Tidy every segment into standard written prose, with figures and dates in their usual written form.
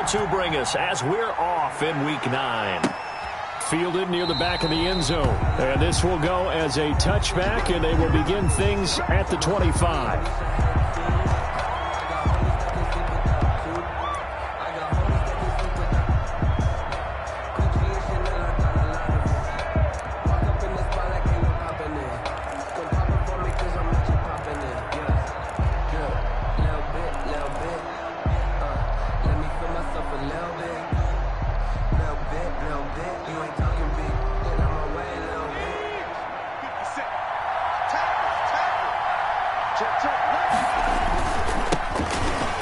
will to bring us as we're off in Week 9. Fielded near the back of the end zone. And this will go as a touchback, and they will begin things at the 25.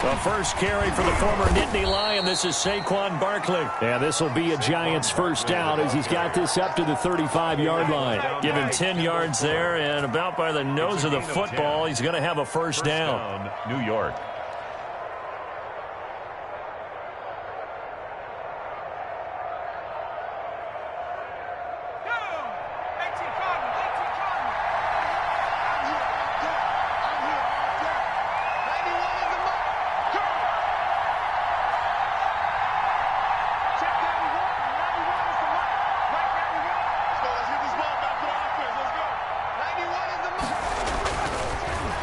The first carry for the former Nittany Lion. This is Saquon Barkley. And this will be a Giants first down as he's got this up to the 35-yard line. Give him 10 yards there, and about by the nose of the football, he's going to have a first down. New York.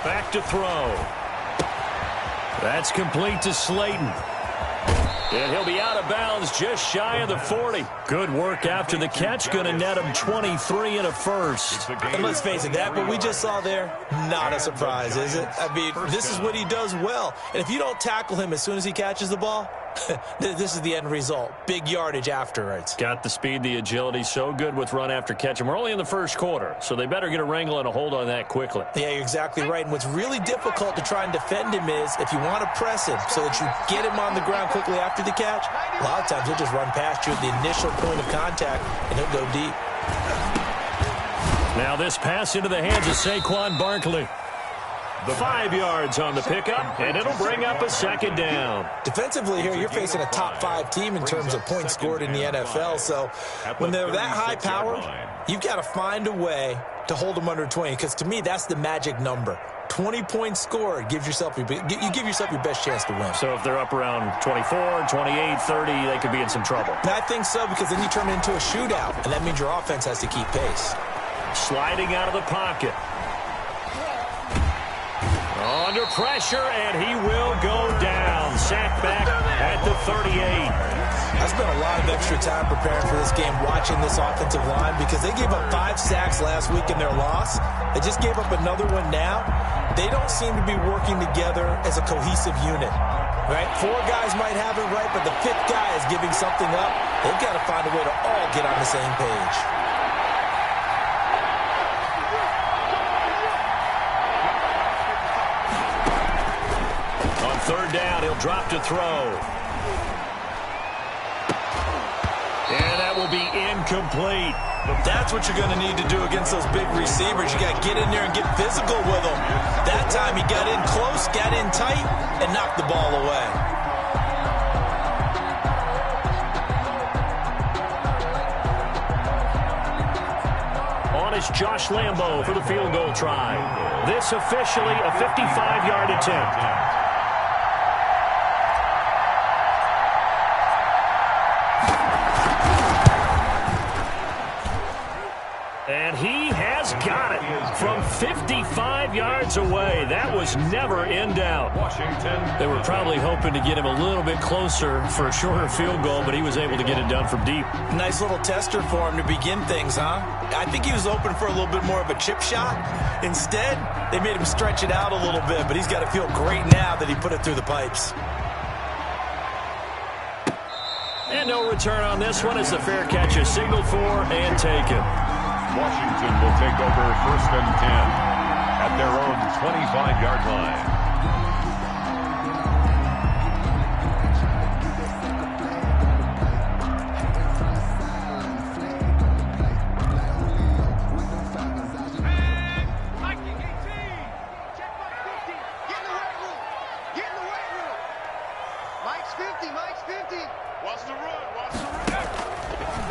Back to throw. That's complete to Slayton. And he'll be out of bounds just shy of the 40. Good work after the catch. Going to net him 23 and a first. And let's face it, that what we just saw there, not a surprise, is it? I mean, this is what he does well. And if you don't tackle him as soon as he catches the ball, this is the end result. Big yardage afterwards. Got the speed, the agility, so good with run after catch. And we're only in the first quarter, so they better get a wrangle and a hold on that quickly. Yeah, you're exactly right. And what's really difficult to try and defend him is if you want to press him so that you get him on the ground quickly after the catch, a lot of times he'll just run past you at the initial point of contact, and he'll go deep. Now this pass into the hands of Saquon Barkley. 5 yards on the pickup, and it'll bring up a second down. Defensively here, you're facing a top-5 team in terms of points scored in the NFL, so when they're that high-powered, you've got to find a way to hold them under 20, because to me, that's the magic number. 20 points scored, you give yourself your best chance to win. So if they're up around 24, 28, 30, they could be in some trouble. And I think so, because then you turn it into a shootout, and that means your offense has to keep pace. Sliding out of the pocket. Under pressure, and he will go down. Sacked back at the 38. I spent a lot of extra time preparing for this game, watching this offensive line, because they gave up 5 sacks last week in their loss. They just gave up another one now. They don't seem to be working together as a cohesive unit. Right? 4 guys might have it right, but the 5th guy is giving something up. They've got to find a way to all get on the same page. Third down, he'll drop to throw. And that will be incomplete. That's what you're going to need to do against those big receivers. You got to get in there and get physical with them. That time he got in close, got in tight, and knocked the ball away. On is Josh Lambo for the field goal try. This officially a 55-yard attempt. And he has got it from 55 yards away. That was never in doubt. Washington. They were probably hoping to get him a little bit closer for a shorter field goal, but he was able to get it done from deep. Nice little tester for him to begin things, huh? I think he was open for a little bit more of a chip shot. Instead, they made him stretch it out a little bit, but he's got to feel great now that he put it through the pipes. And no return on this one as the fair catch is signaled for and taken. Washington will take over 1st and 10 at their own 25-yard line.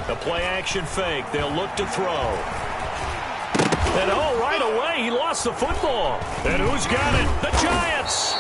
The play-action fake. They'll look to throw. And, oh, right away, he lost the football. And who's got it? The Giants.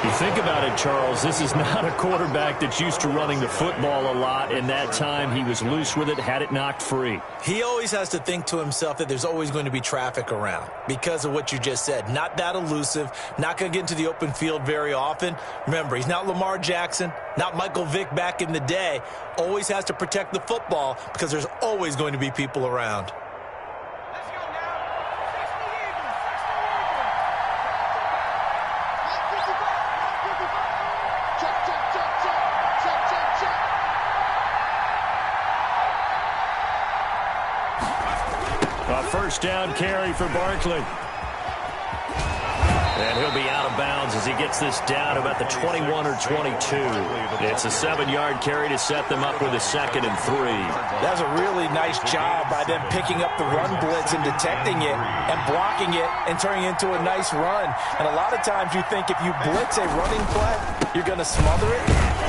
You think about it, Charles, this is not a quarterback that's used to running the football a lot. In that time, he was loose with it, had it knocked free. He always has to think to himself that there's always going to be traffic around because of what you just said. Not that elusive, not going to get into the open field very often. Remember, he's not Lamar Jackson, not Michael Vick back in the day. Always has to protect the football because there's always going to be people around. First down carry for Barkley. And he'll be out of bounds as he gets this down about the 21 or 22. It's a 7-yard carry to set them up with a 2nd and 3. That's a really nice job by them picking up the run blitz and detecting it and blocking it and turning it into a nice run. And a lot of times you think if you blitz a running play, you're going to smother it.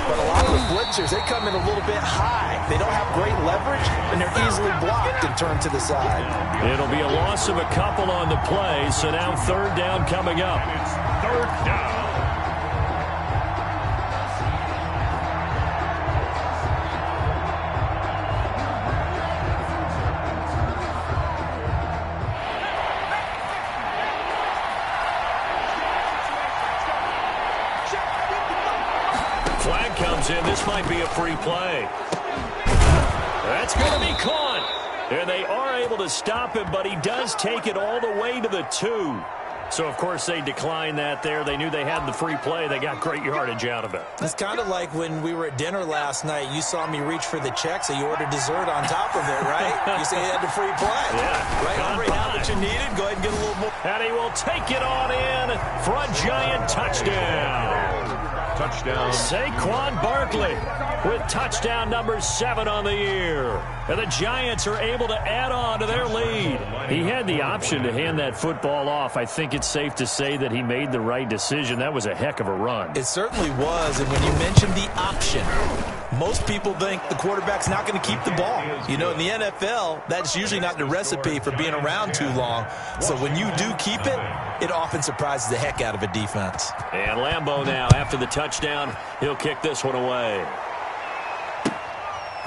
But a lot of the blitzers, they come in a little bit high. They don't have great leverage, and they're easily blocked and turned to the side. It'll be a loss of a couple on the play, so now 3rd down coming up. It's 3rd down. Flag comes in. This might be a free play. That's going to be caught. And they are able to stop him, but he does take it all the way to the 2. So, of course, they declined that there. They knew they had the free play. They got great yardage out of it. It's kind of like when we were at dinner last night. You saw me reach for the check, so you ordered dessert on top of it, right? You say you had the free play. Yeah. Right, Henry, now that you need it, go ahead and get a little more. And he will take it on in for a giant touchdown. Touchdown. Saquon Barkley with touchdown number 7 on the year. And the Giants are able to add on to their lead. He had the option to hand that football off. I think it's safe to say that he made the right decision. That was a heck of a run. It certainly was. And when you mentioned the option, most people think the quarterback's not going to keep the ball. You know, in the NFL, that's usually not the recipe for being around too long. So when you do keep it, it often surprises the heck out of a defense. And Lambeau now, after the touchdown, he'll kick this one away.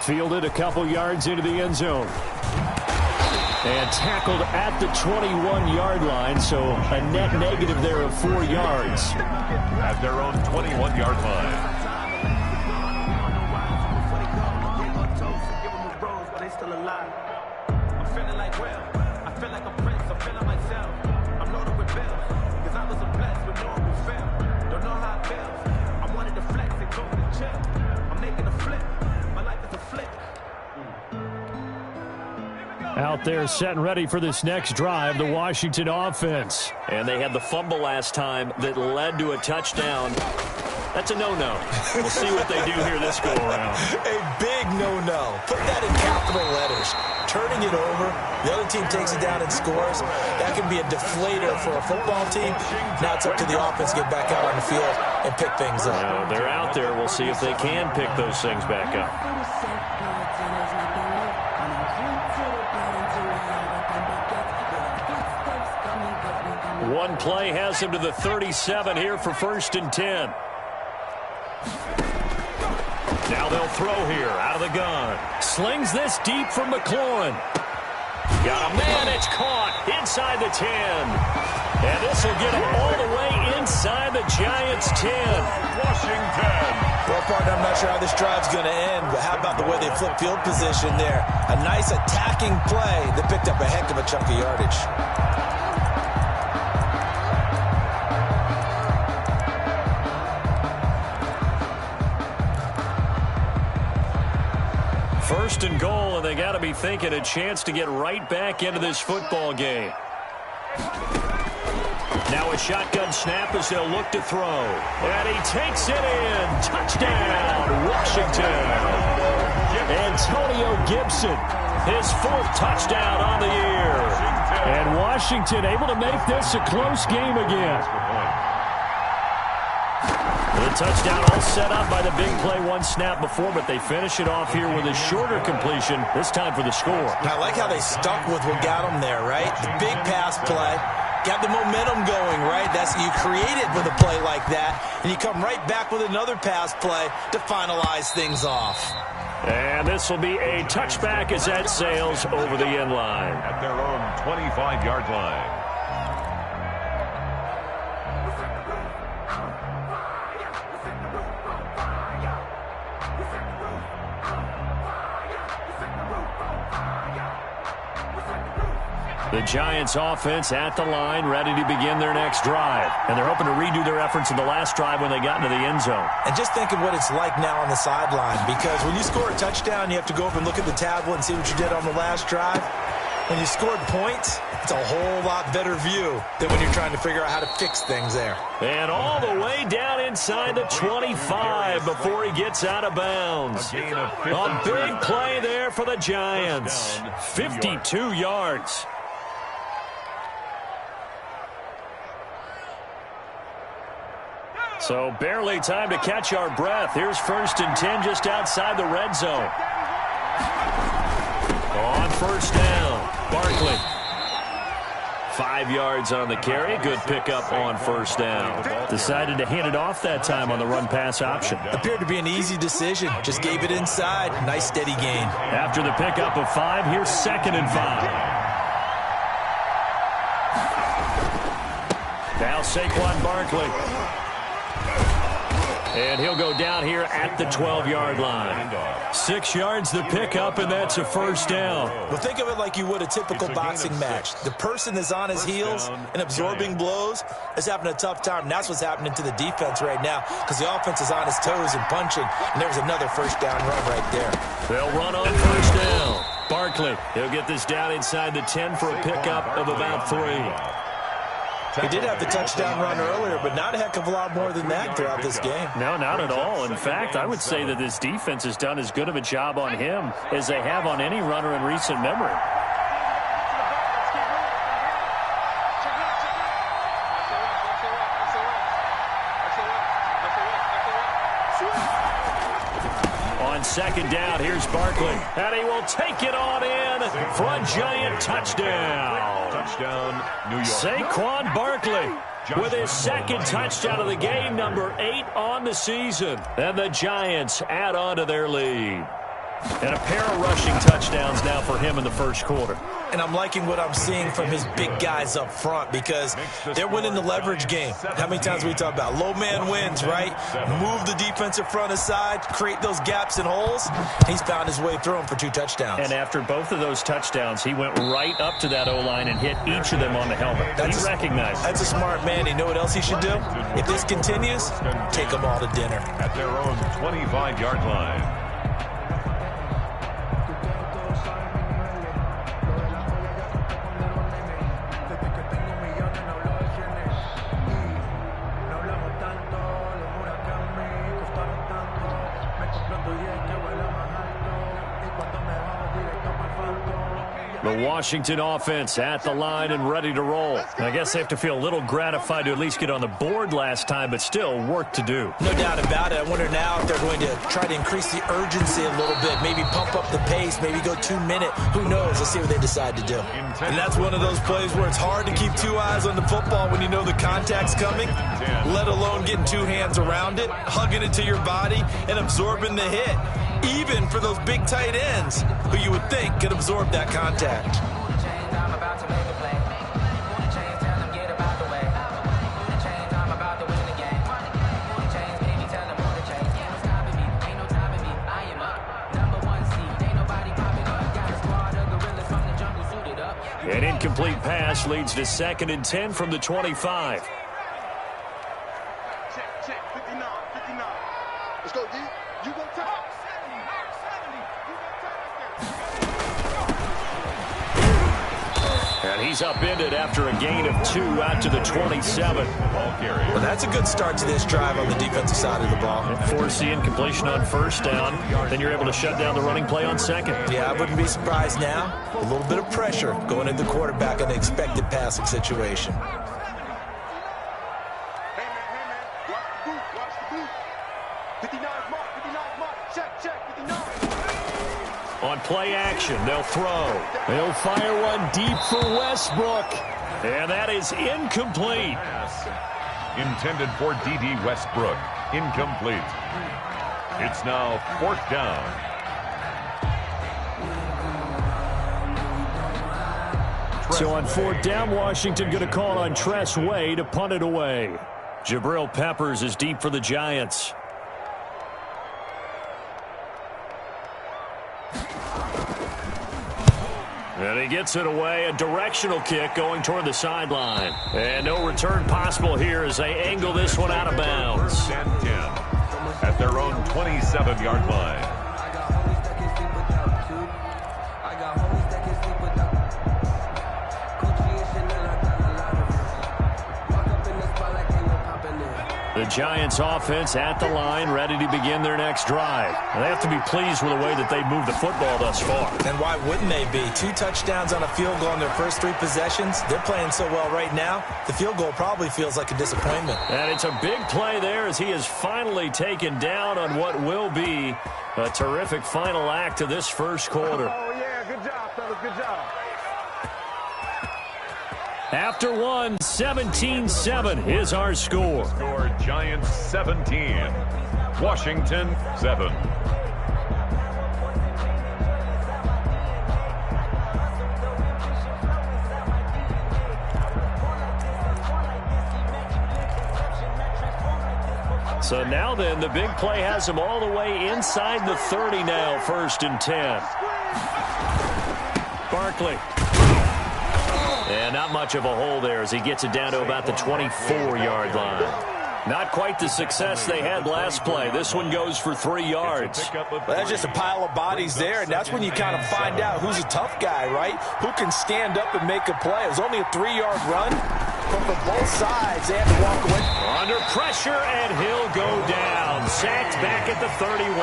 Fielded a couple yards into the end zone. And tackled at the 21-yard line, so a net negative there of 4 yards. At their own 21-yard line. Out there set and ready for this next drive, the Washington offense. And they had the fumble last time that led to a touchdown. That's a no-no. We'll see what they do here this go-around. A big no-no. Put that in capital letters. Turning it over, the other team takes it down and scores. That can be a deflator for a football team. Now it's up to the offense to get back out on the field and pick things up. They're out there. We'll see if they can pick those things back up. One play has him to the 37 here for 1st and 10. Now they'll throw here out of the gun. Slings this deep from McLaurin. Got a man. It's caught inside the 10. And this will get him all the way inside the Giants' 10. Washington. Well, partner, I'm not sure how this drive's going to end, but how about the way they flip field position there? A nice attacking play that picked up a heck of a chunk of yardage. First and goal, and they got to be thinking a chance to get right back into this football game. Now a shotgun snap as they'll look to throw. And he takes it in. Touchdown, Washington. Antonio Gibson, his 4th touchdown on the year. And Washington able to make this a close game again. The touchdown all set up by the big play, one snap before, but they finish it off here with a shorter completion, this time for the score. I like how they stuck with what got them there, right? The big pass play, Got the momentum going, right? That's you create it with a play like that, and you come right back with another pass play to finalize things off. And this will be a touchback as that sails over the end line. At their own 25-yard line. The Giants offense at the line, ready to begin their next drive. And they're hoping to redo their efforts in the last drive when they got into the end zone. And just think of what it's like now on the sideline, because when you score a touchdown, you have to go over and look at the tablet and see what you did on the last drive. When you scored points, it's a whole lot better view than when you're trying to figure out how to fix things there. And all the way down inside the 25 before he gets out of bounds. A big play there for the Giants. 52 yards. So barely time to catch our breath. Here's 1st and 10 just outside the red zone. On 1st down, Barkley. 5 yards on the carry. Good pickup on 1st down. Decided to hand it off that time on the run-pass option. Appeared to be an easy decision. Just gave it inside. Nice steady gain. After the pickup of 5, here's 2nd and 5. Now Saquon Barkley. And he'll go down here at the 12-yard line. 6 yards the pickup, and that's a 1st down. Well, think of it like you would a typical boxing match. The person is on his heels and absorbing blows is having a tough time. And that's what's happening to the defense right now, because the offense is on his toes and punching. And there was another 1st down run right there. They'll run on 1st down. Barkley, he'll get this down inside the 10 for a pickup of about 3. He did have the touchdown run earlier, but not a heck of a lot more than that throughout this game. No, not at all. In fact, I would say that this defense has done as good of a job on him as they have on any runner in recent memory. On 2nd down, here's Barkley. And he will take it on in for a Giant touchdown. Touchdown, New York. Saquon Barkley with his 2nd touchdown of the game, number 8 on the season. And the Giants add on to their lead. And a pair of rushing touchdowns now for him in the 1st quarter. And I'm liking what I'm seeing from his big guys up front, because they're winning the leverage game. How many times we talk about low man wins, right? Move the defensive front aside, create those gaps and holes. He's found his way through them for 2 touchdowns. And after both of those touchdowns, he went right up to that O-line and hit each of them on the helmet. He recognized it. That's a smart man. You know what else he should do? If this continues, take them all to dinner. At their own 25-yard line. The Washington offense at the line and ready to roll. I guess they have to feel a little gratified to at least get on the board last time, but still work to do. No doubt about it. I wonder now if they're going to try to increase the urgency a little bit, maybe pump up the pace, maybe go 2-minute. Who knows? Let's see what they decide to do. And that's one of those plays where it's hard to keep 2 eyes on the football when you know the contact's coming, let alone getting 2 hands around it, hugging it to your body, and absorbing the hit. Even for those big tight ends who you would think could absorb that contact. An incomplete pass leads to 2nd and 10 from the 25. Check, 59. Let's go, D. You go top. And he's upended after a gain of 2 out to the 27. Well, that's a good start to this drive on the defensive side of the ball. Force the incompletion on 1st down. Then you're able to shut down the running play on 2nd. Yeah, I wouldn't be surprised now. A little bit of pressure going at the quarterback in an expected passing situation. Hey, man. Watch the boot. 59's mark. Check, 59. On play action, they'll throw. They'll fire one deep for Westbrook. And that is incomplete. Intended for D.D. Westbrook. Incomplete. It's now 4th down. So on 4th down, Washington going to call on Tress Way to punt it away. Jabril Peppers is deep for the Giants. And he gets it away, a directional kick going toward the sideline. And no return possible here as they angle this one out of bounds. 1st and 10 at their own 27-yard line. The Giants offense at the line, ready to begin their next drive. And they have to be pleased with the way that they've moved the football thus far. And why wouldn't they be? 2 touchdowns on a field goal in their first 3 possessions. They're playing so well right now, the field goal probably feels like a disappointment. And it's a big play there as he is finally taken down on what will be a terrific final act of this first quarter. Oh, yeah, good job, fellas, good job. After one, 17-7 is our score. Score Giants 17. Washington 7. So now then, the big play has him all the way inside the 30 now, 1st and 10. Barkley. And not much of a hole there as he gets it down to about the 24-yard line. Not quite the success they had last play. This one goes for 3 yards. Well, that's just a pile of bodies there, and that's when you kind of find out who's a tough guy, right? Who can stand up and make a play. It was only a 3-yard run, but for both sides, they had to walk away. Under pressure, and he'll go down. Sacked back at the 31.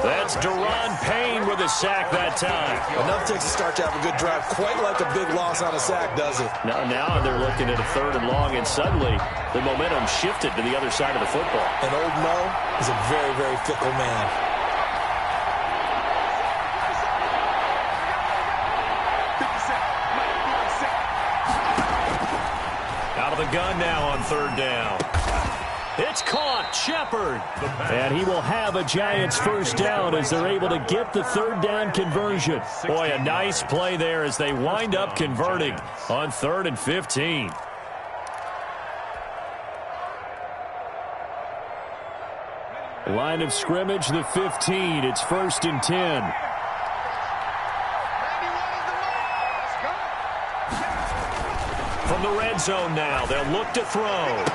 That's Deron Payne with a sack that time. Enough takes a start to have a good drive. Quite like a big loss on a sack, does it? Now they're looking at a 3rd and long, and suddenly the momentum shifted to the other side of the football. And old Mo is a very, very fickle man. Out of the gun now on 3rd down. It's caught, Shepard. And he will have a Giants 1st down as they're able to get the 3rd down conversion. Boy, a nice play there as they wind up converting on 3rd and 15. Line of scrimmage, the 15. It's 1st and 10. From the red zone now, they'll look to throw.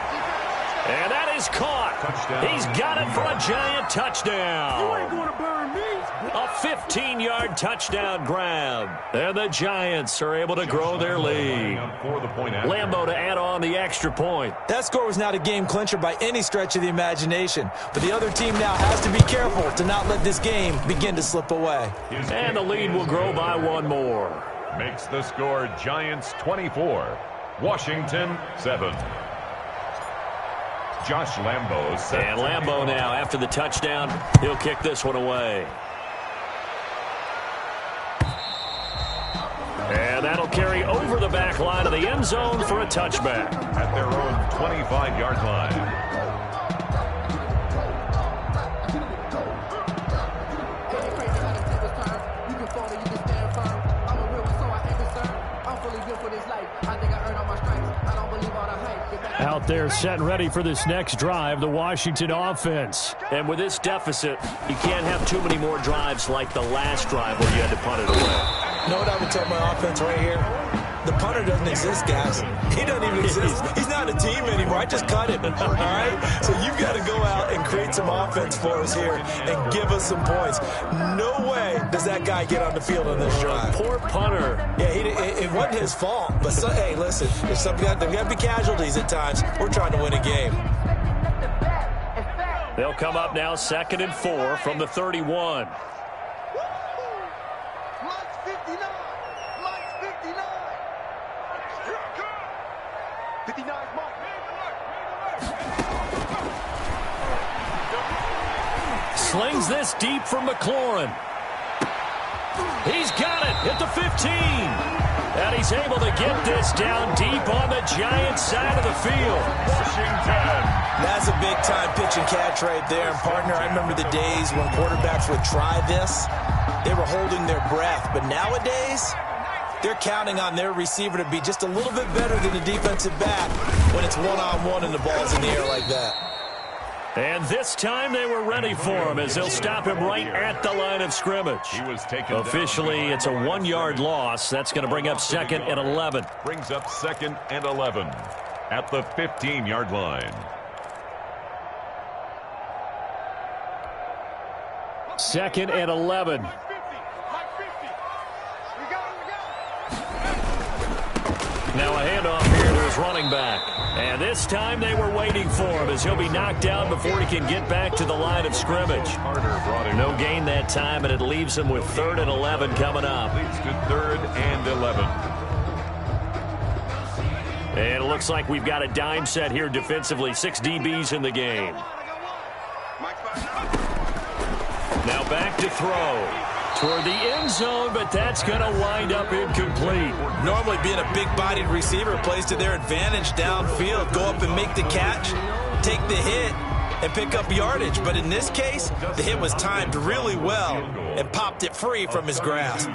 And that is caught. Touchdown. He's got it for a Giant touchdown. You ain't going to burn me. A 15-yard touchdown grab. And the Giants are able to grow their lead. Lambo to add on the extra point. That score was not a game clincher by any stretch of the imagination. But the other team now has to be careful to not let this game begin to slip away. And the lead will grow by 1 more. Makes the score Giants 24. Washington 7. Josh Lambo set. And Lambo now, after the touchdown, he'll kick this one away. And that'll carry over the back line of the end zone for a touchback. At their own 25-yard line. Out there set and ready for this next drive, the Washington offense. And with this deficit, you can't have too many more drives like the last drive where you had to punt it away. You know what I would tell my offense right here? The punter doesn't exist, guys. He doesn't even exist. He's not a team anymore. I just cut him, all right? So you've got to go out and create some offense for us here and give us some points. No way does that guy get on the field on this drive. Poor punter. Yeah, it wasn't his fault. But, hey, listen, there's got to be casualties at times. We're trying to win a game. They'll come up now 2nd and 4 from the 31. Slings this deep from McLaurin. He's got it at the 15. And he's able to get this down deep on the Giants' side of the field. Washington. That's a big-time pitch and catch right there. And, partner, I remember the days when quarterbacks would try this. They were holding their breath. But nowadays, they're counting on their receiver to be just a little bit better than the defensive back when it's one-on-one and the ball's in the air like that. And this time they were ready for him as they'll stop him right at the line of scrimmage. He was taken Officially, it's a 1-yard loss. That's going to bring up 2nd and 11. Brings up 2nd and 11 at the 15-yard line. 2nd and 11. Now a handoff here to his running back. And this time they were waiting for him as he'll be knocked down before he can get back to the line of scrimmage. No gain that time, and it leaves him with 3rd and 11 coming up. Leads to 3rd and 11. And it looks like we've got a dime set here defensively. 6 DBs in the game. Now back to throw. Toward the end zone, but that's going to wind up incomplete. Normally being a big-bodied receiver plays to their advantage downfield. Go up and make the catch, take the hit, and pick up yardage. But in this case, the hit was timed really well and popped it free from his grasp.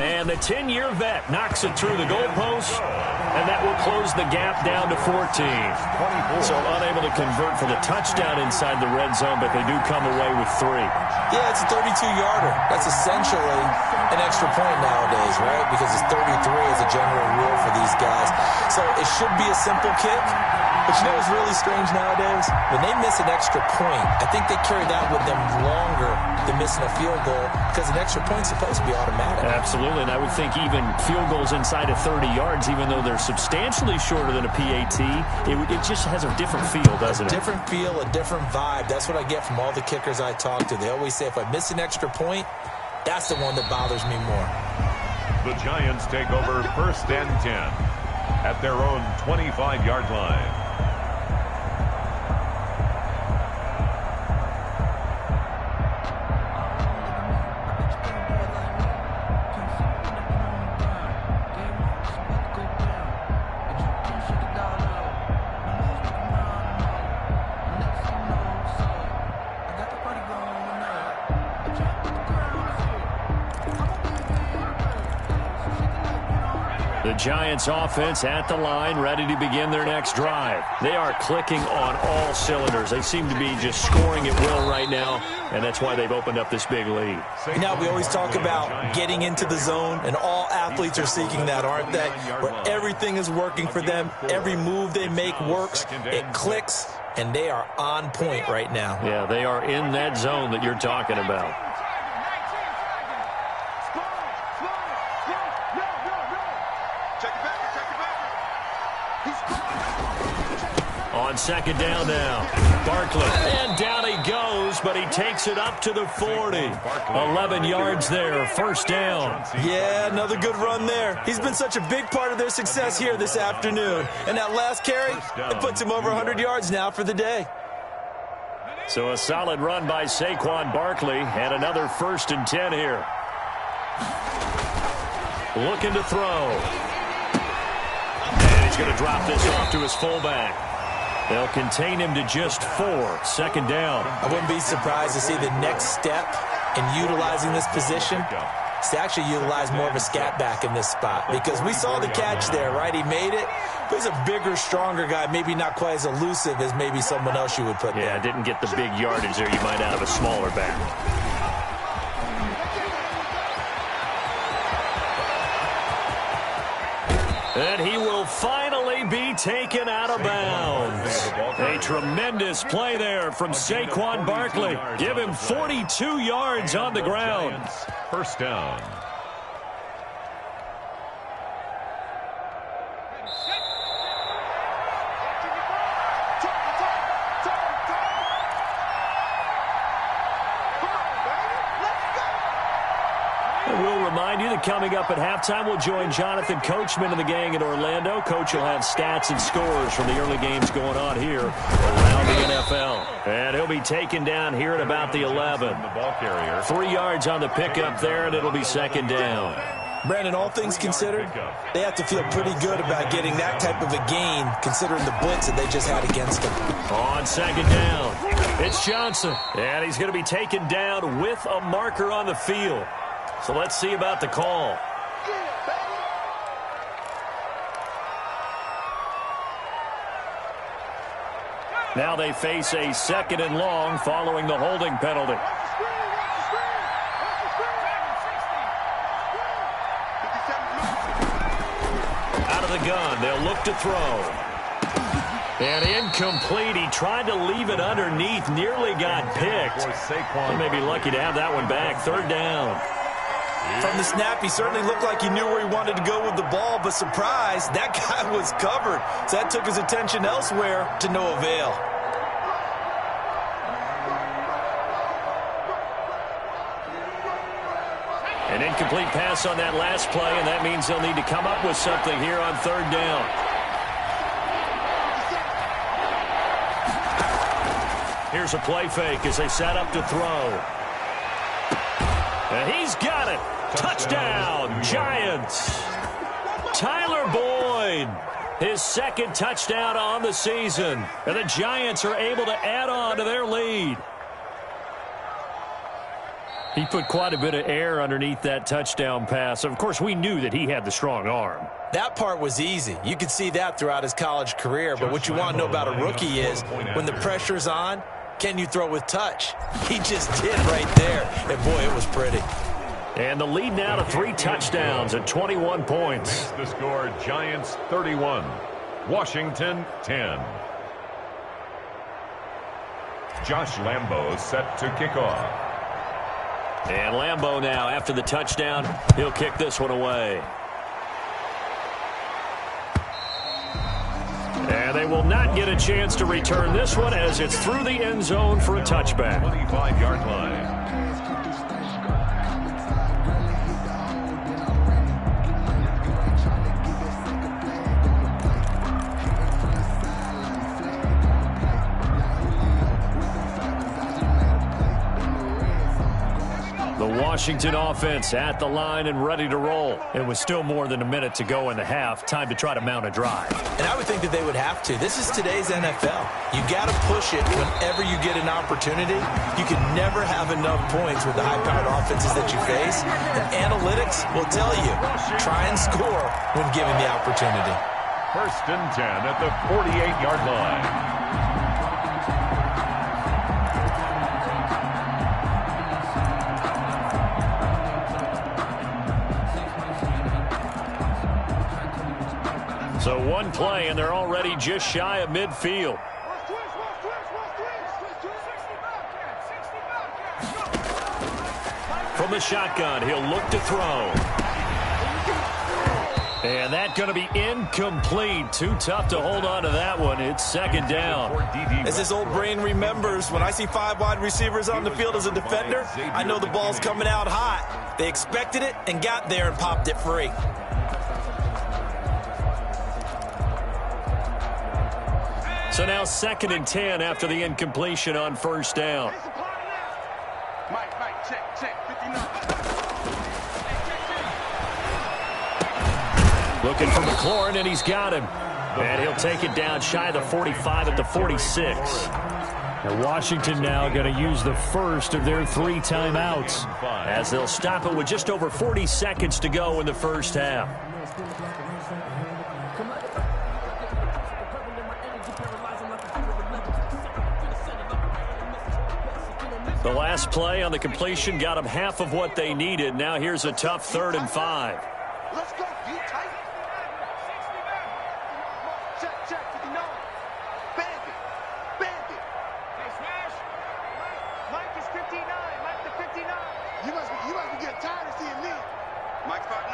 And the 10-year vet knocks it through the goalpost, and that will close the gap down to 14. So unable to convert for the touchdown inside the red zone, but they do come away with 3. Yeah, it's a 32-yarder. That's essentially an extra point nowadays, right? Because it's 33 as a general rule for these guys. So it should be a simple kick. But you know what's really strange nowadays? When they miss an extra point, I think they carry that with them longer than missing a field goal because an extra point's supposed to be automatic. Absolutely, and I would think even field goals inside of 30 yards, even though they're substantially shorter than a PAT, it just has a different feel, doesn't it? A different feel, a different vibe. That's what I get from all the kickers I talk to. They always say if I miss an extra point, that's the one that bothers me more. The Giants take over 1st and 10 at their own 25-yard line. The Giants offense at the line, ready to begin their next drive. They are clicking on all cylinders. They seem to be just scoring at will right now, and that's why they've opened up this big lead. Now, we always talk about getting into the zone, and all athletes are seeking that, aren't they? Where everything is working for them. Every move they make works. It clicks, and they are on point right now. Yeah, they are in that zone that you're talking about. On 2nd down now, Barkley, and down he goes, but he takes it up to the 40. 11 yards there, 1st down. Yeah, another good run there. He's been such a big part of their success here this afternoon. And that last carry, it puts him over 100 yards now for the day. So a solid run by Saquon Barkley, and another 1st and 10 here. Looking to throw. And he's going to drop this off to his fullback. They'll contain him to just 4. 2nd down. I wouldn't be surprised to see the next step in utilizing this position is to actually utilize more of a scat back in this spot. Because we saw the catch there, right? He made it. But he's a bigger, stronger guy, maybe not quite as elusive as maybe someone else you would put there. Yeah, didn't get the big yardage there. You might out of a smaller back. And he will finally be taken out of bounds. A tremendous play there from Saquon Barkley. Give him 42 yards on the ground. 1st down. We'll remind you that coming up at halftime, we'll join Jonathan Coachman and the gang in Orlando. Coach will have stats and scores from the early games going on here around around the NFL. And he'll be taken down here at about the 11. The ball carrier. 3 yards on the pickup there, and it'll be second down. Brandon, all things considered, they have to feel pretty good about getting that type of a gain, considering the blitz that they just had against them. On second down, it's Johnson. And he's going to be taken down with a marker on the field. So let's see about the call. Now they face a 2nd and long following the holding penalty. Out of the gun, they'll look to throw. And incomplete. He tried to leave it underneath, nearly got picked. He may be lucky to have that one back. 3rd down. From the snap, he certainly looked like he knew where he wanted to go with the ball, but surprise, that guy was covered. So that took his attention elsewhere to no avail. An incomplete pass on that last play, and that means they'll need to come up with something here on 3rd down. Here's a play fake as they set up to throw. And he's got it. Touchdown, Giants. Tyler Boyd, his 2nd touchdown on the season. And the Giants are able to add on to their lead. He put quite a bit of air underneath that touchdown pass. Of course, we knew that he had the strong arm. That part was easy. You could see that throughout his college career. But what you want to know about a rookie is when the pressure's on, can you throw with touch? He just did right there. And, boy, it was pretty. And the lead now to 3 touchdowns at 21 points. The score, Giants 31, Washington 10. Josh Lambo set to kick off. And Lambo now, after the touchdown, he'll kick this one away. And they will not get a chance to return this one as it's through the end zone for a touchback. 25-yard line. Washington offense at the line and ready to roll. It was still more than a minute to go in the half. Time to try to mount a drive. And I would think that they would have to. This is today's NFL. You got to push it whenever you get an opportunity. You can never have enough points with the high-powered offenses that you face. And analytics will tell you, try and score when given the opportunity. 1st and 10 at the 48-yard line. So one play, and they're already just shy of midfield. From the shotgun, he'll look to throw. And that's going to be incomplete. Too tough to hold on to that one. It's 2nd down. As this old brain remembers, when I see 5 wide receivers on the field as a defender, I know the ball's coming out hot. They expected it and got there and popped it free. So now 2nd and 10 after the incompletion on 1st down. Mike, check, 59. Looking for McLaurin, and he's got him. And he'll take it down shy of the 45 at the 46. And Washington now going to use the first of their 3 timeouts, as they'll stop it with just over 40 seconds to go in the first half. The last play on the completion got them half of what they needed. Now here's a tough 3rd and 5. Let's go, be tight. Check, 59. Bandit. Hey, Smash. Mike is 59. Mike the 59. You must be getting tired of seeing me. Mike 5'9".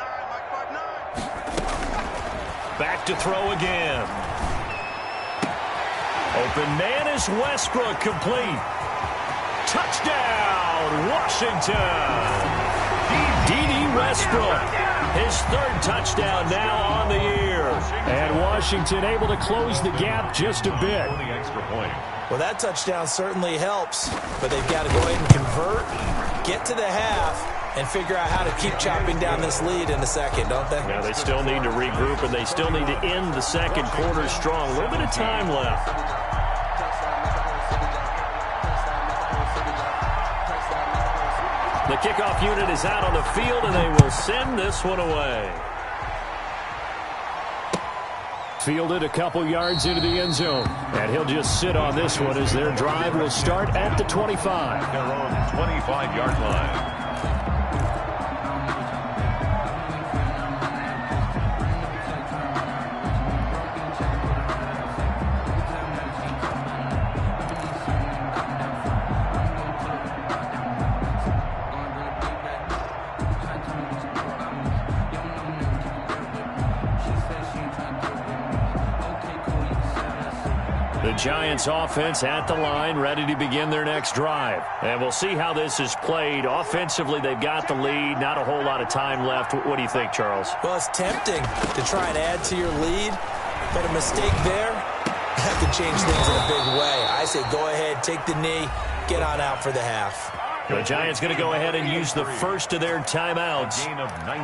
Back to throw again. Open man is Westbrook, complete. Touchdown, Washington. D.D. Westbrook, his 3rd touchdown now on the year. and Washington able to close the gap just a bit. The extra point. Well, that touchdown certainly helps, but they've got to go ahead and convert, get to the half, and figure out how to keep chopping down this lead in the second, don't they? Yeah, they still need to regroup, and they still need to end the second quarter strong. A little bit of time left. The kickoff unit is out on the field, and they will send this one away. Fielded a couple yards into the end zone. And he'll just sit on this one as their drive will start at the 25. Their own 25-yard line. The Giants offense at the line, ready to begin their next drive. And we'll see how this is played. Offensively, they've got the lead. Not a whole lot of time left. What do you think, Charles? Well, it's tempting to try and add to your lead, but a mistake there, that can change things in a big way. I say go ahead, take the knee, get on out for the half. The Giants going to go ahead and use the first of their timeouts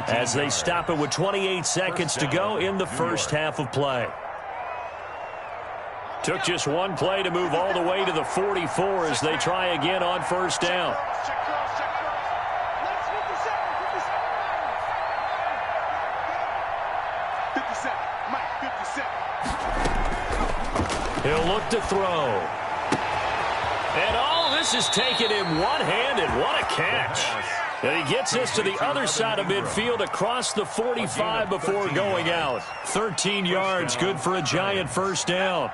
as they stop it with 28 seconds to go in the first half of play. Took just one play to move all the way to the 44 as they try again on first down. He'll look to throw. And all this is taken in one-handed. What a catch. And he gets this to the other side of midfield across the 45 before going out. 13 yards, good for a Giant first down.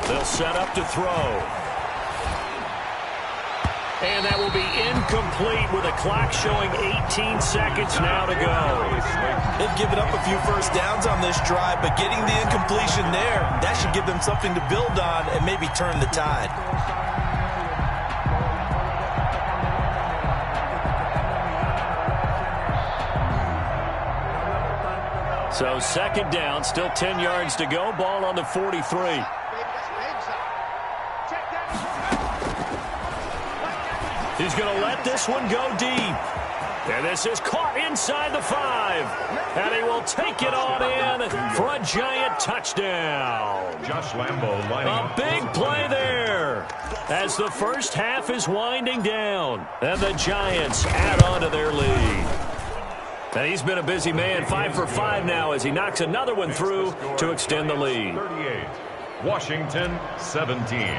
They'll set up to throw. And that will be incomplete with a clock showing 18 seconds now to go. They've given up a few first downs on this drive, but getting the incompletion there, that should give them something to build on and maybe turn the tide. So second down, still 10 yards to go. Ball on the 43. He's going to let this one go deep. And this is caught inside the 5. And he will take it on in for a Giant touchdown. Josh Lambo lining A up. big play there as the first half is winding down. And the Giants add on to their lead. And he's been a busy man, 5 for 5 now as he knocks another one through to extend the lead. 38. Washington 17.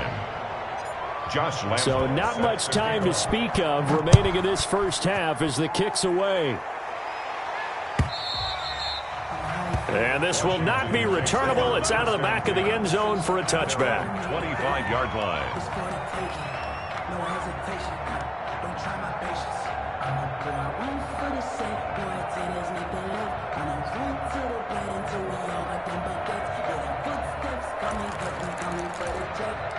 Josh Lambo. So not much time to speak of remaining in this first half as the kick's away. And this will not be returnable. It's out of the back of the end zone for a touchback. 25-yard line. No hesitation. Don't try my patience. But I run for the sake, boy, tennis make the love. And I run to the bed until we all got them buckets. Yeah, the footsteps coming, but we coming for the check.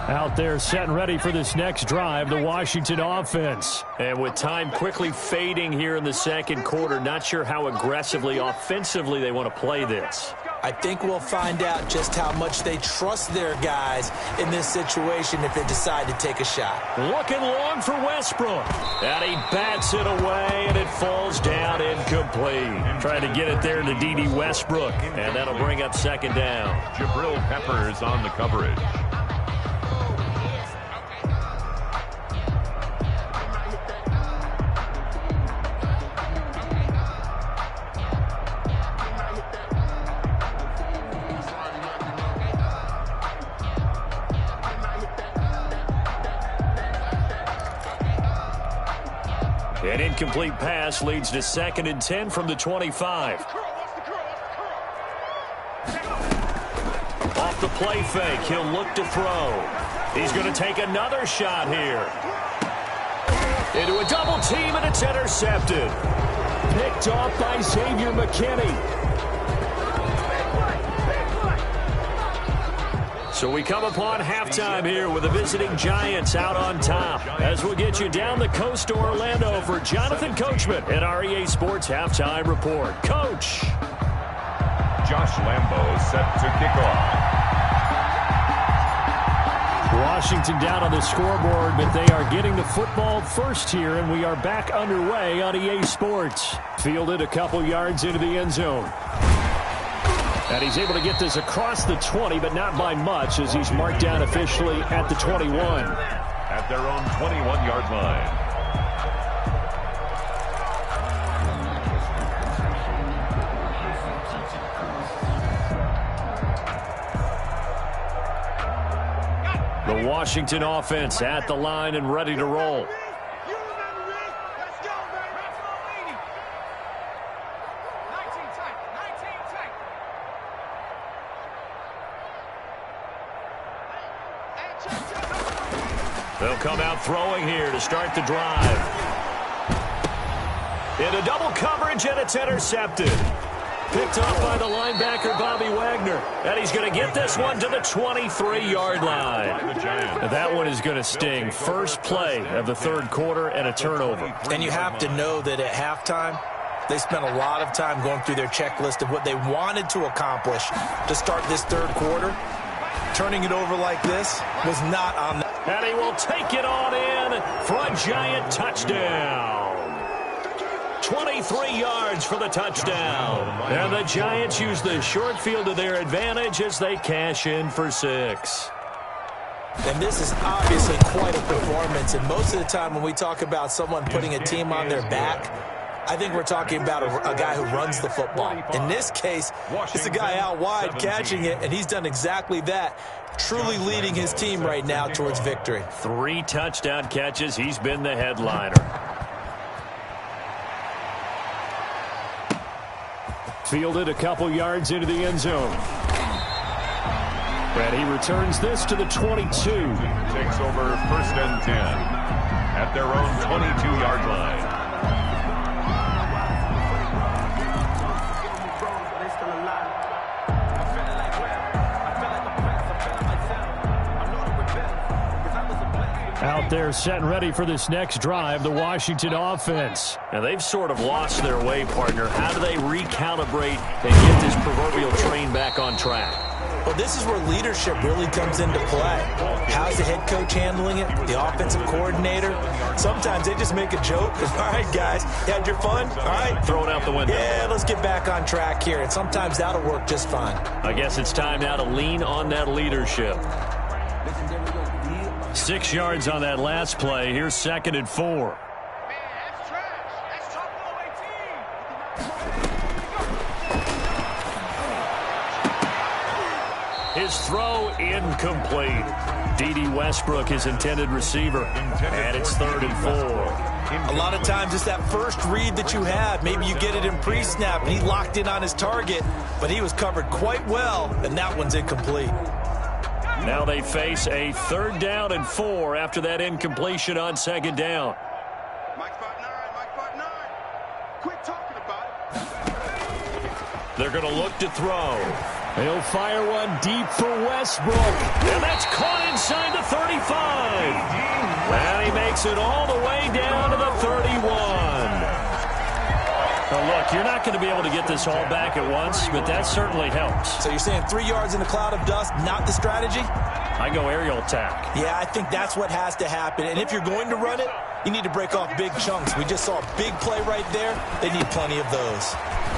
Out there set and ready for this next drive, the Washington offense. And with time quickly fading here in the second quarter, not sure how aggressively, offensively they want to play this. I think we'll find out just how much they trust their guys in this situation if they decide to take a shot. Looking long for Westbrook. And he bats it away, and it falls down incomplete. Trying to get it there to D.D. Westbrook, and that'll bring up second down. Jabril Peppers on the coverage. An incomplete pass leads to 2nd and 10 from the 25. Off the play fake, he'll look to throw. He's going to take another shot here. Into a double team, and it's intercepted. Picked off by Xavier McKinney. So we come upon halftime here with the visiting Giants out on top. As we'll get you down the coast to Orlando for Jonathan Coachman at our EA Sports Halftime Report. Coach. Josh Lambo set to kick off. Washington down on the scoreboard, but they are getting the football first here, and we are back underway on EA Sports. Fielded a couple yards into the end zone. And he's able to get this across the 20, but not by much, as he's marked down officially at the 21. At their own 21-yard line. The Washington offense at the line and ready to roll. They'll come out throwing here to start the drive. Into double coverage, and it's intercepted. Picked off by the linebacker, Bobby Wagner. And he's going to get this one to the 23-yard line. And that one is going to sting. First play of the third quarter and a turnover. And you have to know that at halftime, they spent a lot of time going through their checklist of what they wanted to accomplish to start this third quarter. Turning it over like this was not on the... And he will take it on in for a Giant touchdown. 23 yards for the touchdown. And the Giants use the short field to their advantage as they cash in for 6. And this is obviously quite a performance. And most of the time when we talk about someone putting a team on their back, I think we're talking about a guy who runs the football. In this case, it's a guy out wide catching it, and he's done exactly that, truly leading his team right now towards victory. 3 touchdown catches. He's been the headliner. Fielded a couple yards into the end zone. And he returns this to the 22. Takes over first and 10 at their own 22-yard line. Out there set and ready for this next drive, the Washington offense. Now, they've sort of lost their way, partner. How do they recalibrate and get this proverbial train back on track? Well, this is where leadership really comes into play. How's the head coach handling it? The offensive coordinator? Sometimes they just make a joke. All right, guys, you had your fun? All right. Throw it out the window. Yeah, let's get back on track here. And sometimes that'll work just fine. I guess it's time now to lean on that leadership. 6 yards on that last play. Here's 2nd and 4. Man, that's trash. That's top 18. His throw incomplete. D.D. Westbrook, his intended receiver. And it's 3rd and 4. A lot of times it's that first read that you have. Maybe you get it in pre-snap, and he locked in on his target, but he was covered quite well, and that one's incomplete. Now they face a 3rd down and 4 after that incompletion on 2nd down. Mike spot 9, Mike spot 9. Quit talking about it. They're going to look to throw. He'll fire one deep for Westbrook. And that's caught inside the 35. And he makes it all the way down to the 31. Now look, you're not going to be able to get this all back at once, but that certainly helps. So you're saying 3 yards in a cloud of dust, not the strategy? I go aerial attack. Yeah, I think that's what has to happen. And if you're going to run it, you need to break off big chunks. We just saw a big play right there. They need plenty of those.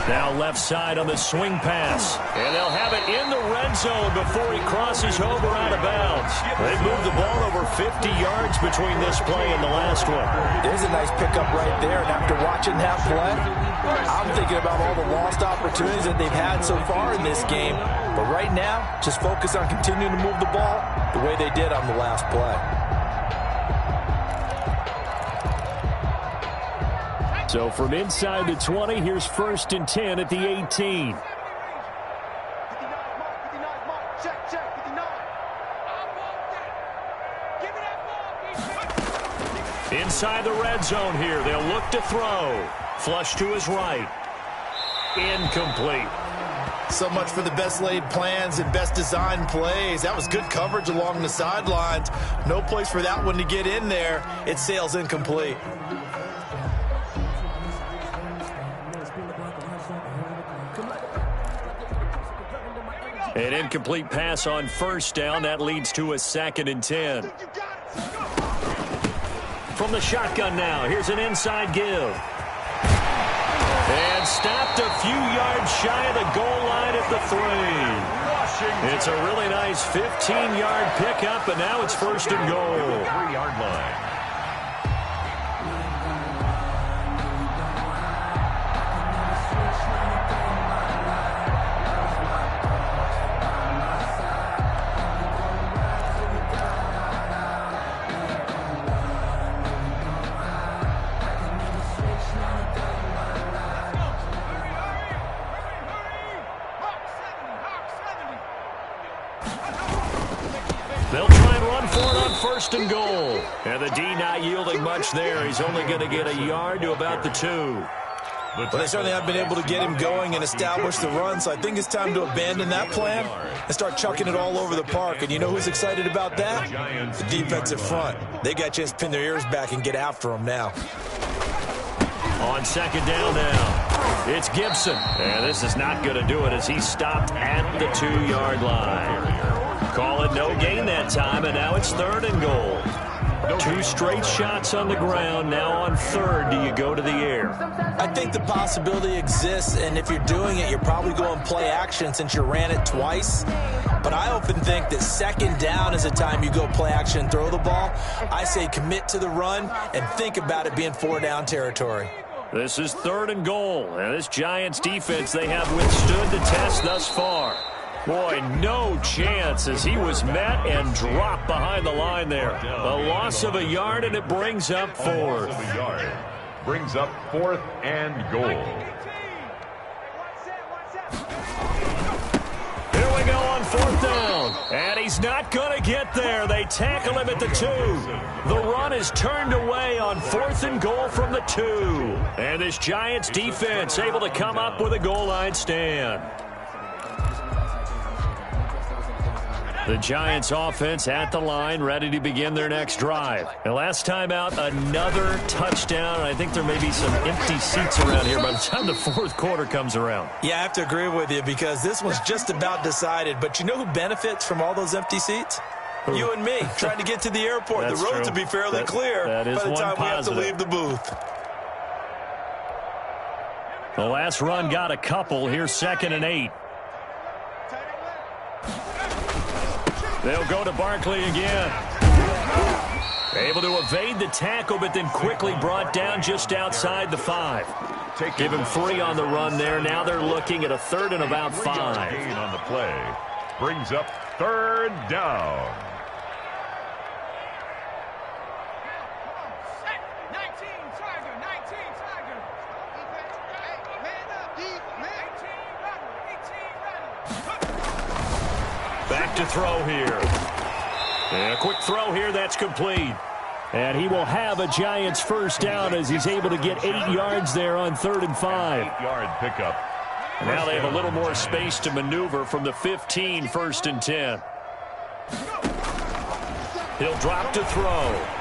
Now left side on the swing pass. And they'll have it in the red zone before he crosses over out of bounds. They've moved the ball over 50 yards between this play and the last one. There's a nice pickup right there. And after watching that play, I'm thinking about all the lost opportunities that they've had so far in this game. But right now, just focus on continuing to move the ball the way they did on the last play. So from inside the 20, here's 1st and 10 at the 18. 59 mark, 59 mark. Check, 59. I want that. Give me that ball, Inside the red zone here, they'll look to throw. Flush to his right. Incomplete. So much for the best laid plans and best designed plays. That was good coverage along the sidelines. No place for that one to get in there. It sails incomplete. An incomplete pass on first down. That leads to a 2nd and 10. From the shotgun now, here's an inside give. And stopped a few yards shy of the goal line at the 3. It's a really nice 15-yard pickup, and now it's 1st and goal. 3-yard line. They'll try and run for it on 1st and goal. And the D not yielding much there. He's only going to get a yard to about the 2. Well, they certainly have been able to get him going and establish the run, so I think it's time to abandon that plan and start chucking it all over the park. And you know who's excited about that? The defensive front. They got a chance to pin their ears back and get after him now. On 2nd down now, it's Gibson. And this is not going to do it as he stopped at the 2-yard line. Call it no gain that time, and now it's 3rd and goal. 2 straight shots on the ground. Now on 3rd, do you go to the air? I think the possibility exists, and if you're doing it, you're probably going play action since you ran it twice. But I often think that 2nd down is the time you go play action and throw the ball. I say commit to the run and think about it being 4-down territory. This is 3rd and goal, and this Giants defense, they have withstood the test thus far. Boy, no chance as he was met and dropped behind the line there. A loss of a yard, and it brings up 4th. Brings up 4th and goal. Here we go on 4th down. And he's not going to get there. They tackle him at the 2. The run is turned away on 4th and goal from the 2. And this Giants defense able to come up with a goal line stand. The Giants offense at the line, ready to begin their next drive. And last time out, another touchdown. I think there may be some empty seats around here by the time the 4th quarter comes around. Yeah, I have to agree with you because this one's just about decided. But you know who benefits from all those empty seats? You and me, trying to get to the airport. The roads will be fairly clear by the time we have to leave the booth. The last run got a couple. Here's 2nd and 8. They'll go to Barkley again. Able to evade the tackle, but then quickly brought down just outside the 5. Give him 3 on the run there. Now they're looking at a 3rd and about 5. Gain on the play. Brings up 3rd down. Back to throw here. And a quick throw here, that's complete. And he will have a Giants 1st down as he's able to get 8 yards there on 3rd and 5. 8-yard pickup. Now they have a little more space to maneuver from the 15, 1st and 10. He'll drop to throw.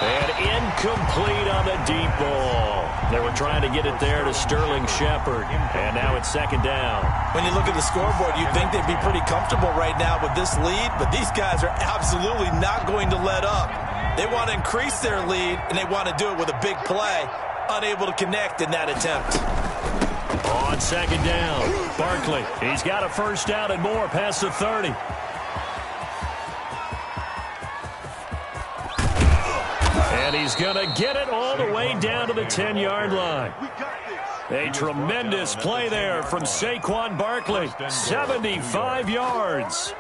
And incomplete on the deep ball. They were trying to get it there to Sterling Shepard. And now it's 2nd down. When you look at the scoreboard, you'd think they'd be pretty comfortable right now with this lead, but these guys are absolutely not going to let up. They want to increase their lead, and they want to do it with a big play. Unable to connect in that attempt. On 2nd down, Barkley. He's got a 1st down and more past the 30. And he's going to get it all the way down to the 10-yard line. A tremendous play there from Saquon Barkley. 75 yards.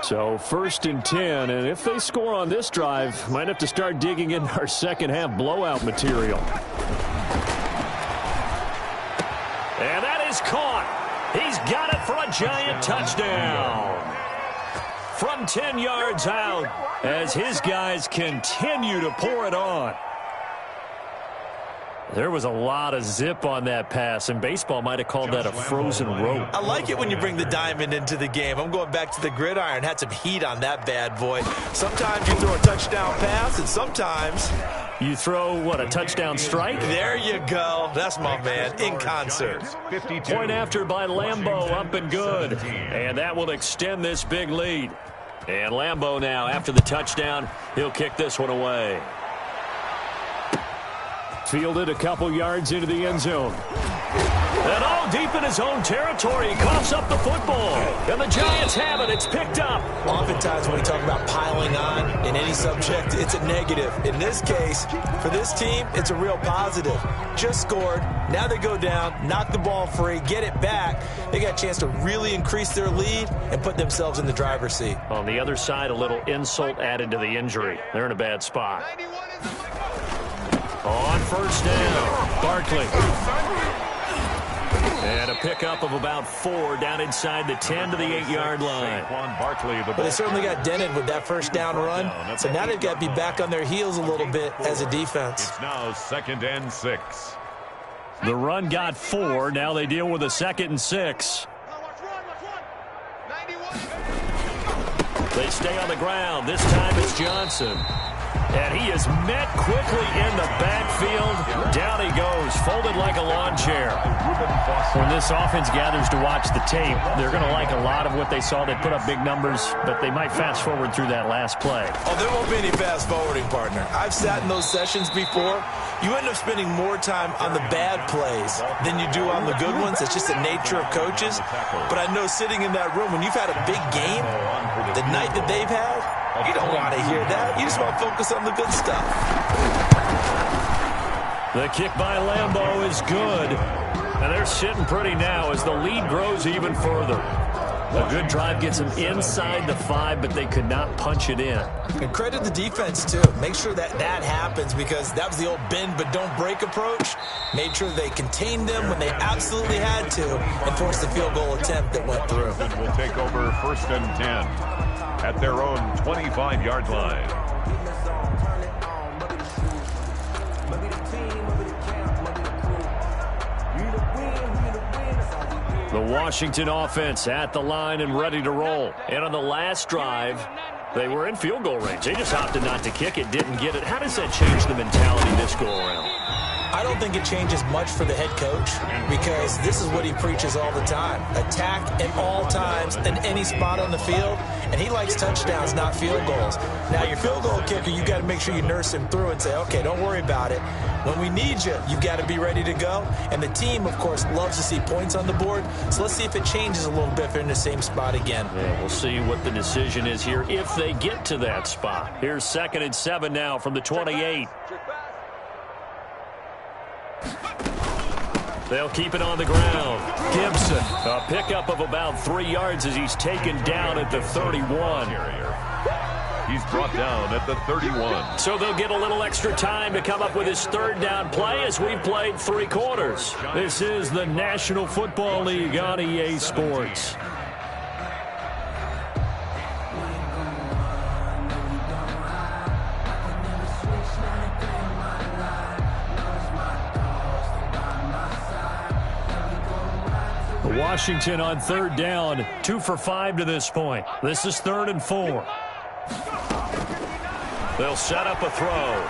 So 1st and 10, and if they score on this drive, might have to start digging into our second-half blowout material. And that is caught. He's got it for a Giant touchdown. From 10 yards out as his guys continue to pour it on. There was a lot of zip on that pass, and baseball might have called that a frozen rope. I like it when you bring the diamond into the game. I'm going back to the gridiron. Had some heat on that bad boy. Sometimes you throw a touchdown pass, and sometimes you throw, what, a touchdown strike? There you go. That's my man, in concert. Point after by Lambeau, up and good. And that will extend this big lead. And Lambeau now, after the touchdown, he'll kick this one away. Fielded a couple yards into the end zone. And all deep in his own territory, he coughs up the football. And the Giants have it. It's picked up. Oftentimes when we talk about piling on in any subject, it's a negative. In this case, for this team, it's a real positive. Just scored. Now they go down, knock the ball free, get it back. They got a chance to really increase their lead and put themselves in the driver's seat. On the other side, a little insult added to the injury. They're in a bad spot. On first down, Barkley. And a pickup of about 4 down inside the 10 to the 8-yard line. But they certainly got dented with that first down run. So now they've got to be back on their heels a little bit as a defense. It's now 2nd and 6. The run got 4. Now they deal with a 2nd and 6. They stay on the ground. This time it's Johnson. And he is met quickly in the backfield. Down he goes, folded like a lawn chair. When this offense gathers to watch the tape, they're going to like a lot of what they saw. They put up big numbers, but they might fast forward through that last play. Oh, there won't be any fast forwarding, partner. I've sat in those sessions before. You end up spending more time on the bad plays than you do on the good ones. It's just the nature of coaches. But I know sitting in that room, when you've had a big game, the night that they've had, you don't want to hear that. You just want to focus on the good stuff. The kick by Lambeau is good. And they're sitting pretty now as the lead grows even further. A good drive gets them inside the 5, but they could not punch it in. And credit the defense, too. Make sure that that happens because that was the old bend but don't break approach. Made sure they contained them when they absolutely had to and forced the field goal attempt that went through. Will take over 1st and 10 at their own 25-yard line. The Washington offense at the line and ready to roll. And on the last drive, they were in field goal range. They just opted not to kick it, didn't get it. How does that change the mentality this go around? I don't think it changes much for the head coach because this is what he preaches all the time. Attack at all times in any spot on the field, and he likes touchdowns, not field goals. Now, your field goal kicker, you've got to make sure you nurse him through and say, okay, don't worry about it. When we need you, you've got to be ready to go. And the team, of course, loves to see points on the board. So let's see if it changes a little bit if they're in the same spot again. Yeah, we'll see what the decision is here if they get to that spot. Here's 2nd and 7 now from the 28. They'll keep it on the ground. Gibson, a pickup of about 3 yards as he's taken down at the 31. He's brought down at the 31. So they'll get a little extra time to come up with his 3rd down play as we've played 3 quarters. This is the National Football League on EA Sports. Washington on 3rd down, 2 for 5 to this point. This is 3rd and 4. They'll set up a throw.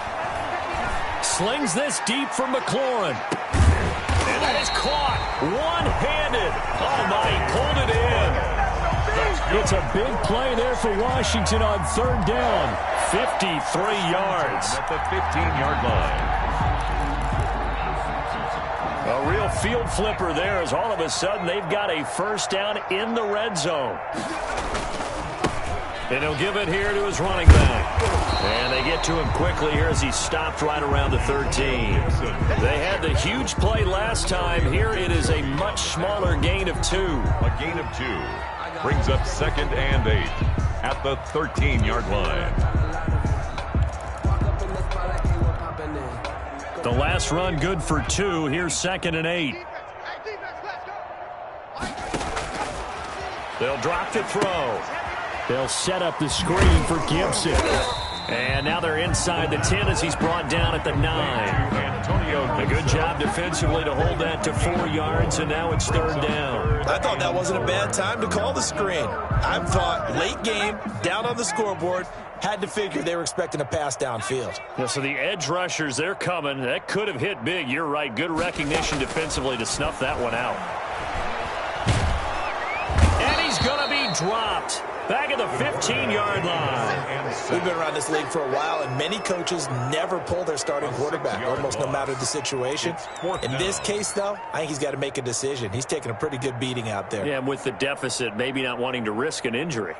Slings this deep for McLaurin. And that is caught one-handed. Oh, my, he pulled it in. It's a big play there for Washington on 3rd down. 53 yards. At the 15-yard line. A real field flipper there as all of a sudden they've got a 1st down in the red zone. And he'll give it here to his running back. And they get to him quickly here as he stopped right around the 13. They had the huge play last time. Here it is a much smaller gain of 2. A gain of 2 brings up 2nd and 8 at the 13-yard line. The last run good for 2. Here's 2nd and 8. They'll drop to throw. They'll set up the screen for Gibson. And now they're inside the 10 as he's brought down at the 9. A good job defensively to hold that to 4 yards, and now it's third down. I thought that wasn't a bad time to call the screen. I thought late game, down on the scoreboard, had to figure they were expecting a pass downfield. Yeah, so the edge rushers, they're coming. That could have hit big. You're right. Good recognition defensively to snuff that one out. And he's going to be dropped. Back at the 15-yard line. We've been around this league for a while, and many coaches never pull their starting quarterback, almost no matter the situation. In this case, though, I think he's got to make a decision. He's taking a pretty good beating out there. Yeah, and with the deficit, maybe not wanting to risk an injury.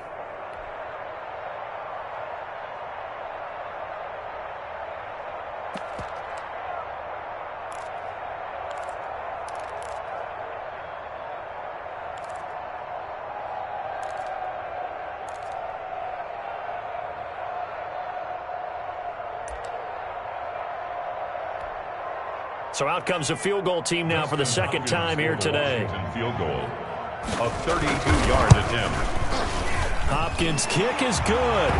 So out comes the field goal team now for the second time here today. Field goal. A 32-yard attempt. Hopkins' kick is good.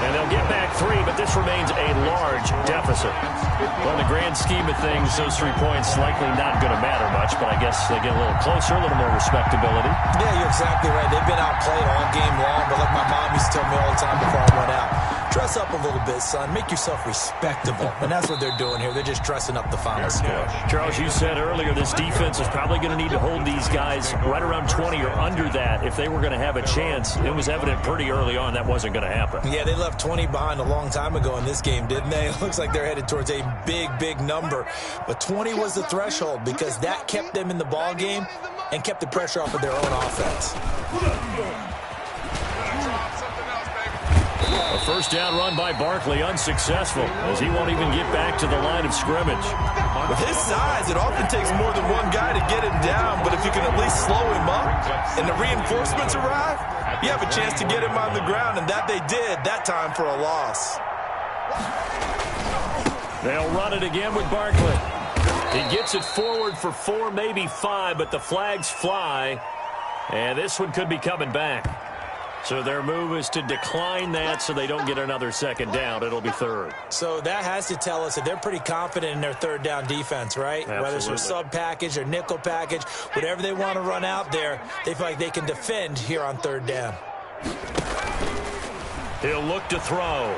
And they'll get back 3, but this remains a large deficit. Well, in the grand scheme of things, those 3 points likely not going to matter much, but I guess they get a little closer, a little more respectability. Yeah, you're exactly right. They've been outplayed all game long, but like my mom used to tell me all the time before I went out, dress up a little bit, son. Make yourself respectable. And that's what they're doing here. They're just dressing up the final score. Charles, you said earlier this defense is probably going to need to hold these guys right around 20 or under that if they were going to have a chance. It was evident pretty early on that wasn't going to happen. Yeah, they left 20 behind a long time ago in this game, didn't they? It looks like they're headed towards a big, big number. But 20 was the threshold because that kept them in the ball game and kept the pressure off of their own offense. A first down run by Barkley, unsuccessful, as he won't even get back to the line of scrimmage. With his size, it often takes more than one guy to get him down, but if you can at least slow him up and the reinforcements arrive, you have a chance to get him on the ground, and that they did that time for a loss. They'll run it again with Barkley. He gets it forward for 4, maybe 5, but the flags fly, and this one could be coming back. So their move is to decline that so they don't get another second down. It'll be third. So that has to tell us that they're pretty confident in their third down defense, right? Absolutely. Whether it's their sub package or nickel package, whatever they want to run out there, they feel like they can defend here on third down. He'll look to throw.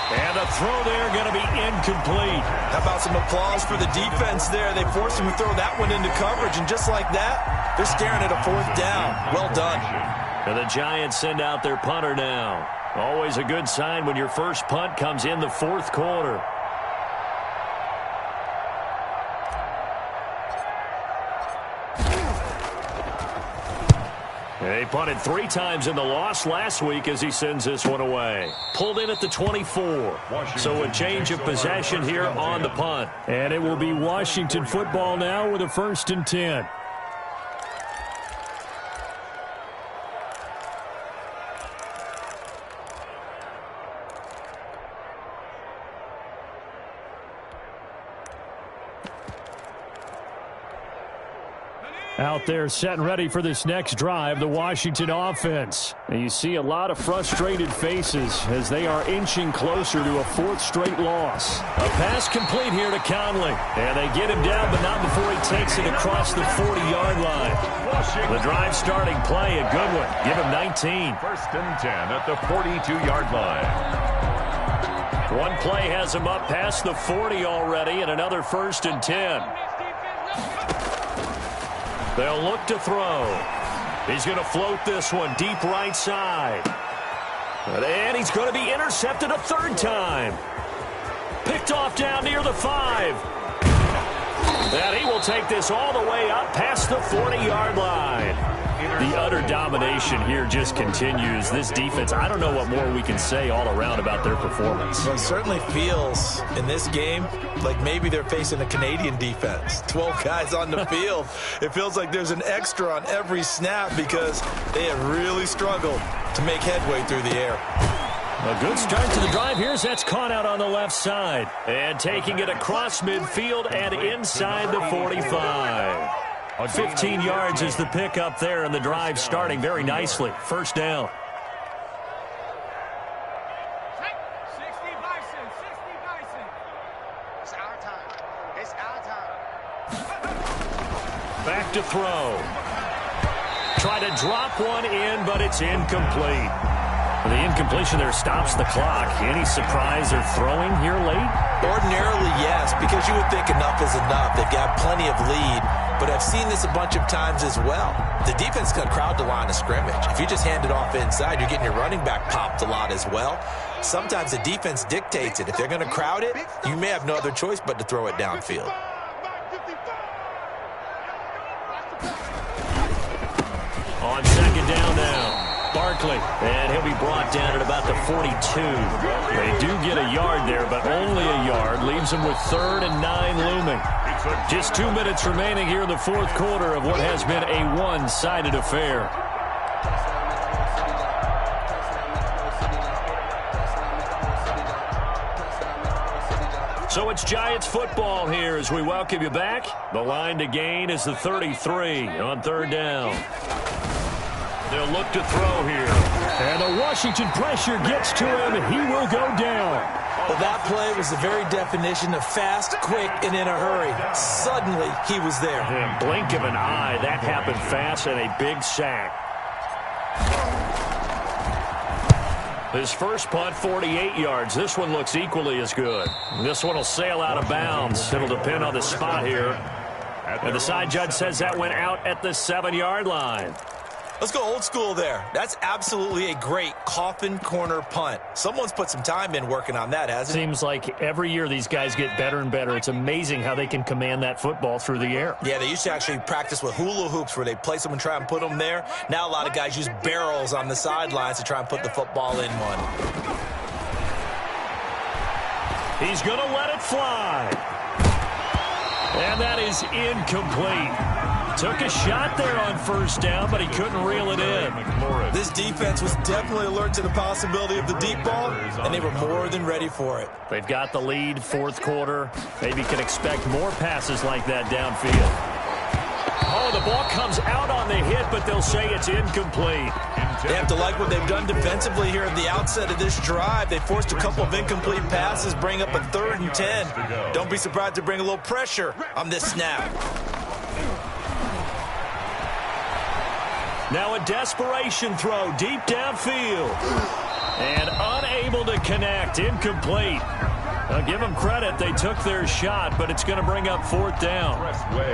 And the throw there going to be incomplete. How about some applause for the defense there? They forced him to throw that one into coverage, and just like that, they're staring at a fourth down. Well done. And the Giants send out their punter now. Always a good sign when your first punt comes in the fourth quarter. They punted 3 times in the loss last week as he sends this one away. Pulled in at the 24. So a change of possession here on the punt. And it will be Washington football now with a 1st and 10. Out there set and ready for this next drive, the Washington offense. And you see a lot of frustrated faces as they are inching closer to a 4th straight loss. A pass complete here to Conley. And they get him down, but not before he takes it across the 40-yard line. The drive starting play, a good one. Give him 19. 1st and 10 at the 42-yard line. One play has him up past the 40 already, and another 1st and 10. They'll look to throw. He's going to float this one deep right side. And he's going to be intercepted a 3rd time. Picked off down near the 5. And he will take this all the way up past the 40-yard line. The utter domination here just continues. This defense, I don't know what more we can say all around about their performance. Well, it certainly feels in this game like maybe they're facing a Canadian defense. 12 guys on the field. It feels like there's an extra on every snap because they have really struggled to make headway through the air. A good start to the drive. Here's that's caught out on the left side. And taking it across midfield and inside the 45. 15 yards is the pickup there, and the drive starting very nicely. 1st down. Back to throw. Try to drop one in, but it's incomplete. The incompletion there stops the clock. Any surprise they're throwing here late? Ordinarily, yes, because you would think enough is enough. They've got plenty of lead, but I've seen this a bunch of times as well. The defense is going to crowd the line of scrimmage. If you just hand it off inside, you're getting your running back popped a lot as well. Sometimes the defense dictates it. If they're going to crowd it, you may have no other choice but to throw it downfield. On second down now. Barkley, and he'll be brought down at about the 42. They do get a yard there, but only a yard. Leaves them with 3rd and 9 looming. Just 2 minutes remaining here in the fourth quarter of what has been a one-sided affair. So it's Giants football here as we welcome you back. The line to gain is the 33 on 3rd down. They'll look to throw here. And the Washington pressure gets to him. He will go down. Well, that play was the very definition of fast, quick, and in a hurry. Suddenly, he was there. And blink of an eye, that happened fast and a big sack. His first punt, 48 yards. This one looks equally as good. This one will sail out of bounds. It'll depend on the spot here. And the side judge says that went out at the 7-yard line. Let's go old school there. That's absolutely a great coffin corner punt. Someone's put some time in working on that, hasn't it? Seems like every year these guys get better and better. It's amazing how they can command that football through the air. Yeah, they used to actually practice with hula hoops where they place them and try and put them there. Now a lot of guys use barrels on the sidelines to try and put the football in one. He's going to let it fly. And that is incomplete. Took a shot there on first down, but he couldn't reel it in. This defense was definitely alert to the possibility of the deep ball, and they were more than ready for it. They've got the lead, fourth quarter. Maybe can expect more passes like that downfield. Oh, the ball comes out on the hit, but they'll say it's incomplete. They have to like what they've done defensively here at the outset of this drive. They forced a couple of incomplete passes, bring up a 3rd and 10. Don't be surprised to bring a little pressure on this snap. Now a desperation throw deep downfield. And unable to connect. Incomplete. I'll give them credit. They took their shot, but it's going to bring up 4th down.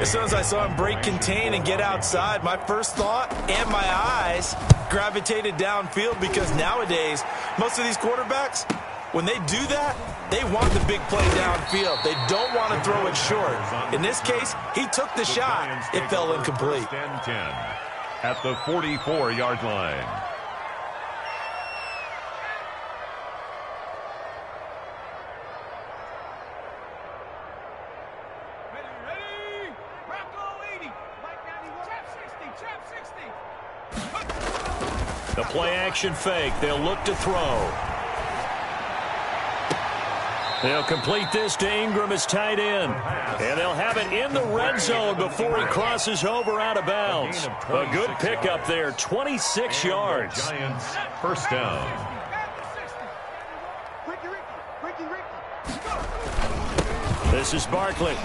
As soon as I saw him break contain and get outside, my first thought and my eyes gravitated downfield because nowadays, most of these quarterbacks, when they do that, they want the big play downfield. They don't want to throw it short. In this case, he took the shot. It fell incomplete. 10-10 at the 44-yard line. Ready? Rocco 80. Mike 91. Trap 60. The play action fake. They'll look to throw. They'll complete this to Ingram as tight end. And they'll have it in the red zone before he crosses over out of bounds. A good pickup there, 26 yards. Giants first down. This is Barkley.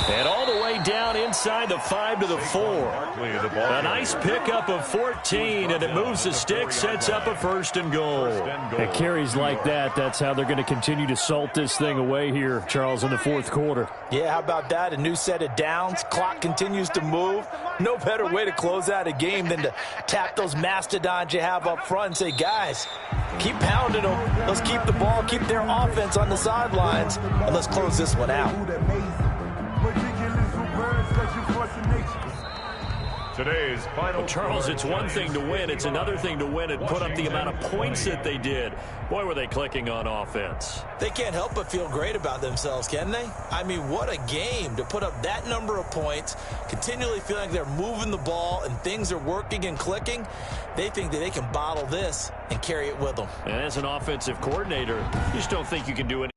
And all the way down inside the 5 to the 4. A nice pickup of 14, and it moves the stick, sets up a 1st and goal. At carries like that, that's how they're going to continue to salt this thing away here, Charles, in the fourth quarter. Yeah, how about that? A new set of downs. Clock continues to move. No better way to close out a game than to tap those mastodons you have up front and say, guys, keep pounding them. Let's keep the ball, keep their offense on the sidelines, and let's close this one out. Today's final. Well, Charles, it's one thing to win. It's another thing to win and put up the amount of points that they did. Boy, were they clicking on offense. They can't help but feel great about themselves, can they? I mean, what a game to put up that number of points, continually feeling like they're moving the ball and things are working and clicking. They think that they can bottle this and carry it with them. And as an offensive coordinator, you just don't think you can do it.